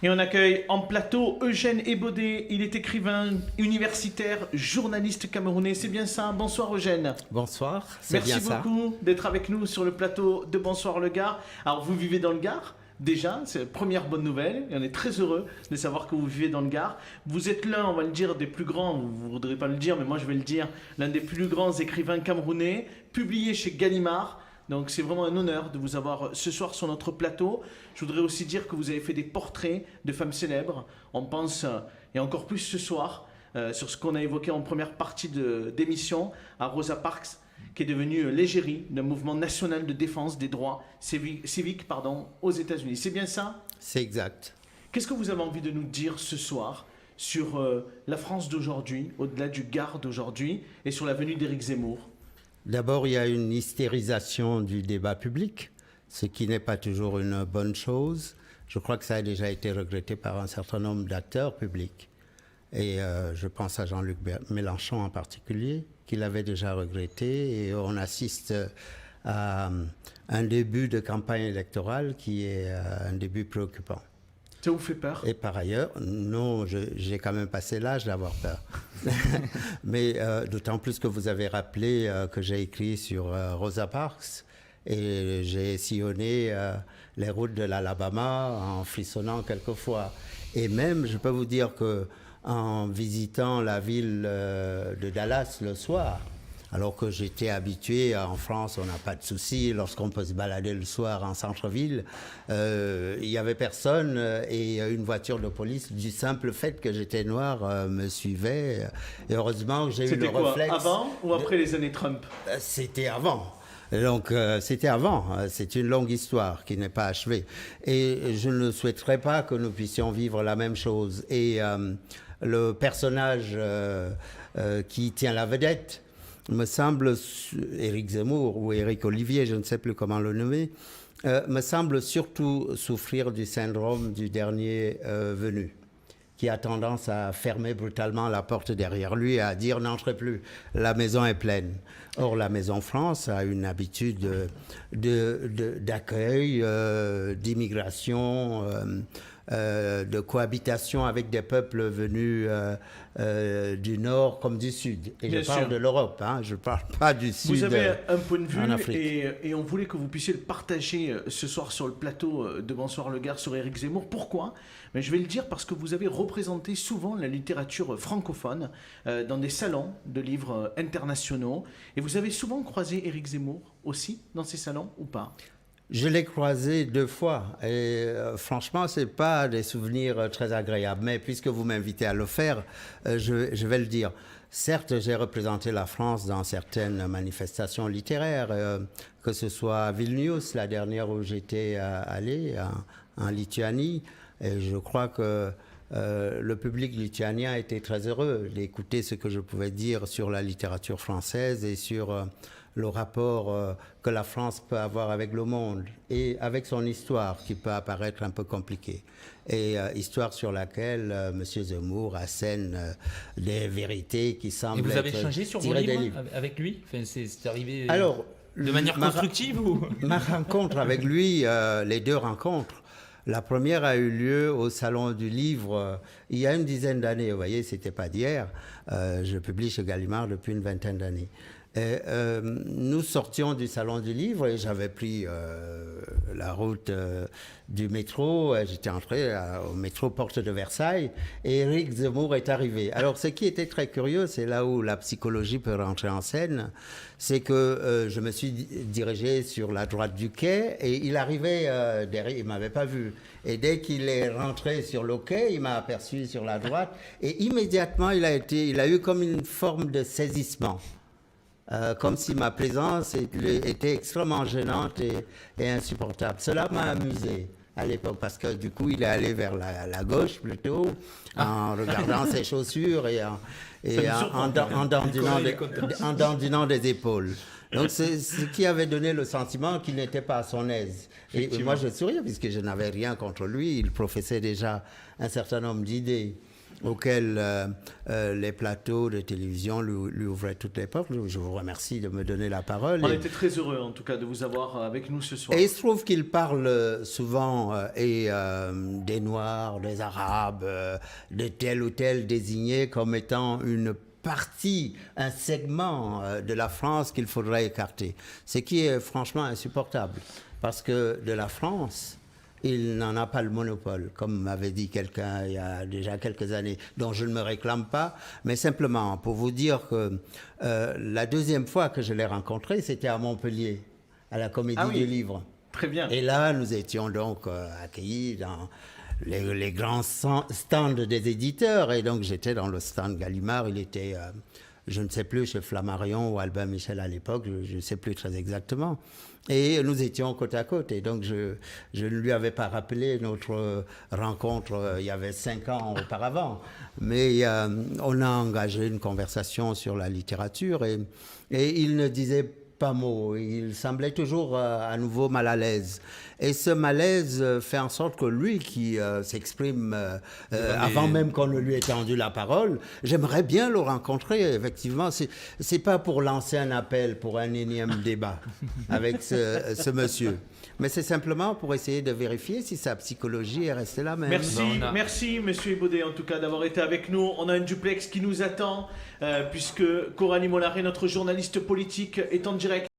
Et on accueille en plateau Eugène Ebodé. Il est écrivain, universitaire, journaliste camerounais. C'est bien ça. Bonsoir Eugène. Bonsoir, c'est bien ça. Merci beaucoup d'être avec nous sur le plateau de Bonsoir le Gard. Alors vous vivez dans le Gard déjà, c'est la première bonne nouvelle. Et on est très heureux de savoir que vous vivez dans le Gard. Vous êtes l'un, on va le dire, des plus grands, vous ne voudrez pas le dire, mais moi je vais le dire, l'un des plus grands écrivains camerounais, publié chez Gallimard. Donc c'est vraiment un honneur de vous avoir ce soir sur notre plateau. Je voudrais aussi dire que vous avez fait des portraits de femmes célèbres. On pense, et encore plus ce soir, sur ce qu'on a évoqué en première partie d'émission, à Rosa Parks, qui est devenue l'égérie d'un mouvement national de défense des droits civiques aux États-Unis. C'est bien ça? C'est exact. Qu'est-ce que vous avez envie de nous dire ce soir sur la France d'aujourd'hui, au-delà du Gard d'aujourd'hui, et sur la venue d'Éric Zemmour? D'abord, il y a une hystérisation du débat public, ce qui n'est pas toujours une bonne chose. Je crois que ça a déjà été regretté par un certain nombre d'acteurs publics. Et je pense à Jean-Luc Mélenchon en particulier, qui l'avait déjà regretté. Et on assiste à un début de campagne électorale qui est un début préoccupant. Ça vous fait peur? Et par ailleurs, non, j'ai quand même passé l'âge d'avoir peur. Mais d'autant plus que vous avez rappelé que j'ai écrit sur Rosa Parks et j'ai sillonné les routes de l'Alabama en frissonnant quelquefois. Et même, je peux vous dire que en visitant la ville de Dallas le soir, alors que j'étais habitué, en France, on n'a pas de souci, lorsqu'on peut se balader le soir en centre-ville, il n'y avait personne et une voiture de police, du simple fait que j'étais noir, me suivait. Et heureusement que j'ai eu le réflexe... C'était quoi, avant ou après les années Trump? C'était avant. Donc, c'était avant. C'est une longue histoire qui n'est pas achevée. Et je ne souhaiterais pas que nous puissions vivre la même chose. Et le personnage qui tient la vedette, me semble, Éric Zemmour ou Éric Olivier, je ne sais plus comment le nommer, me semble surtout souffrir du syndrome du dernier venu, qui a tendance à fermer brutalement la porte derrière lui et à dire « n'entrez plus, la maison est pleine ». Or, la Maison France a une habitude d'accueil, d'immigration, de cohabitation avec des peuples venus du Nord comme du Sud. Et je parle de l'Europe, hein, je ne parle pas du Sud. Vous avez un point de vue en Afrique. Et on voulait que vous puissiez le partager ce soir sur le plateau de Bonsoir le Gard sur Éric Zemmour. Pourquoi? Mais je vais le dire parce que vous avez représenté souvent la littérature francophone dans des salons de livres internationaux. Et vous avez souvent croisé Éric Zemmour aussi dans ces salons ou pas? Je l'ai croisé 2 fois et franchement, ce n'est pas des souvenirs très agréables. Mais puisque vous m'invitez à le faire, je vais le dire. Certes, j'ai représenté la France dans certaines manifestations littéraires, que ce soit à Vilnius, la dernière où j'étais allé, en Lituanie. Et je crois que le public lituanien était très heureux d'écouter ce que je pouvais dire sur la littérature française et sur le rapport que la France peut avoir avec le monde et avec son histoire qui peut apparaître un peu compliquée. Et histoire sur laquelle M. Zemmour assène des vérités qui semblent être... Et vous avez échangé sur vos livres avec lui? Enfin, c'est arrivé Alors, de manière constructive ou... Ma rencontre avec lui, les 2 rencontres, la première a eu lieu au Salon du Livre il y a une dizaine d'années. Vous voyez, ce n'était pas d'hier. Je publie chez Gallimard depuis une vingtaine d'années. Nous sortions du Salon du Livre et j'avais pris la route du métro. J'étais entré au métro Porte de Versailles et Éric Zemmour est arrivé. Alors, ce qui était très curieux, c'est là où la psychologie peut rentrer en scène, c'est que je me suis dirigé sur la droite du quai et il arrivait derrière, il ne m'avait pas vu. Et dès qu'il est rentré sur le quai, il m'a aperçu sur la droite et immédiatement, il a eu comme une forme de saisissement. Comme si ma présence était extrêmement gênante et insupportable. Cela m'a amusé à l'époque parce que du coup il est allé vers la gauche plutôt en regardant ses chaussures et en dandinant des épaules. Donc c'est ce qui avait donné le sentiment qu'il n'était pas à son aise. Et moi je souriais puisque je n'avais rien contre lui, il professait déjà un certain nombre d'idées. auquel les plateaux de télévision lui ouvraient toutes les portes. Je vous remercie de me donner la parole. On était très heureux en tout cas de vous avoir avec nous ce soir. Et il se trouve qu'il parle souvent des Noirs, des Arabes, de tel ou tel désigné comme étant une partie, un segment de la France qu'il faudrait écarter. Ce qui est franchement insupportable. Parce que de la France, il n'en a pas le monopole, comme m'avait dit quelqu'un il y a déjà quelques années, dont je ne me réclame pas, mais simplement pour vous dire que la deuxième fois que je l'ai rencontré, c'était à Montpellier, à la Comédie du Livre. Très bien. Et là, nous étions donc accueillis dans les grands stands des éditeurs, et donc j'étais dans le stand Gallimard, il était... je ne sais plus, chez Flammarion ou Albin Michel à l'époque, je ne sais plus très exactement. Et nous étions côte à côte. Et donc, je ne lui avais pas rappelé notre rencontre il y avait 5 ans auparavant. Mais on a engagé une conversation sur la littérature et il ne disait pas mot. Il semblait toujours à nouveau mal à l'aise. Et ce malaise fait en sorte que lui, qui s'exprime avant même qu'on ne lui ait tendu la parole, j'aimerais bien le rencontrer, effectivement. C'est pas pour lancer un appel pour un énième débat avec ce monsieur. Mais c'est simplement pour essayer de vérifier si sa psychologie est restée la même. Merci Monsieur Ebaudet en tout cas d'avoir été avec nous. On a un duplex qui nous attend puisque Coralie Mollaré, notre journaliste politique, est en direct.